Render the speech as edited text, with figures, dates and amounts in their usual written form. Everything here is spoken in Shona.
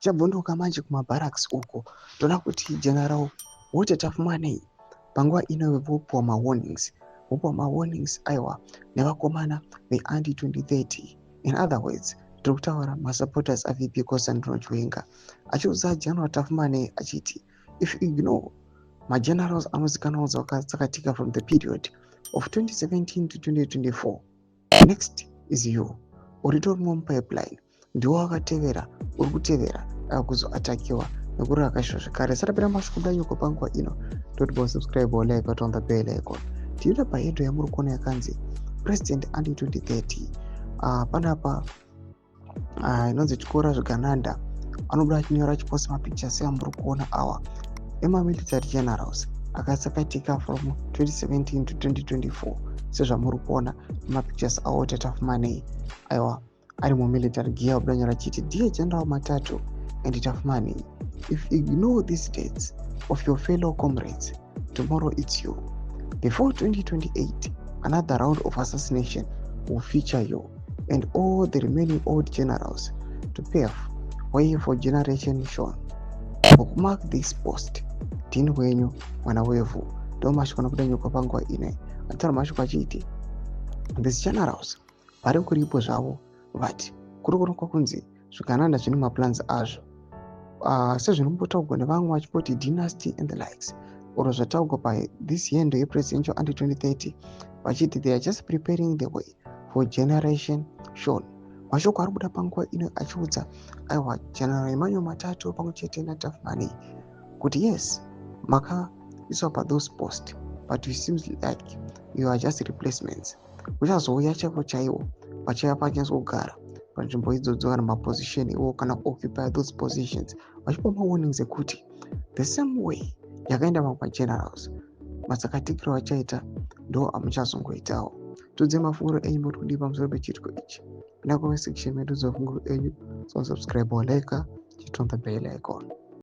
tichabvunduka manje kumabarracks uko toda kuti General Walter Tafumanei panguva ino vopuwa ma-warnings aiwa nevakomana veAndi 2030. In other words, tiri kutaura masupporters aVP Kosandro Chiwenga achiudza General Tafumanei achiti if you ignore magenerals anozikanwa vakasakatika from the period of 2017 to 2024, next is you. Uritorimo mupipeline ndiwo wakatevera uri kutevera akuzoatakiwa nekuri akashaisha zvakare. Sarapira mashoko danyuko panguva ino totibo subscribe like but on the bell icon. Tiuda pahedo yamuri kuona yakanzi President Anti 2030. Panapa inonzi chikora zveGananda anobuda achinyora achiposta mapictures amuri kuona awa emamilitary generals akasakatika from 2017 to 2024 sezvamuri kuona mapictures awo Tafumanei aiwa ari mumilitary gear kudanyora chiti Dear General Matatu and Tafumanei, if you ignore these dates of your fellow comrades, tomorrow it's you. Before 2028, another round of assassination will feature you and all the remaining old generals to pave way for generation shown. Bookmark this post. Tini wenyu mwana wevu ndo mashoko anokudanyuka panguva ine atara mashoko achiti these generals vari kuripo zvavo vati kuri kuronekwa kunzi zveGananda zvine maplans azvo sezvinombotaurwa nevamwe vachipoti dynasty and the likes, oro zvataurwa pathis yendo yepresidential Anti 2030 vachiti they are just preparing the way for generation shown. Mashoko ari kubuda panguva ino achiudza aiwa General Emmanuel Matatu pamwe chete naTafumanei kuti yes makaiswa pathose post but it seems like you are just replacements. Uchazouya chako chaiwo pachaya pachanyatso kugara panzvimbo idzodzo kana maposition iwo kana occupy those positions vachipa mawarnings ekuti the same way yakaenda vamwe generals masakatikiro vachaita ndo amuchazongoitawo. Tudze mafunguro enyu muri kudii pamusoro pechitiko ichi nakuve section medu dzofunguro enyu, so subscribe or like, hit on the bell icon.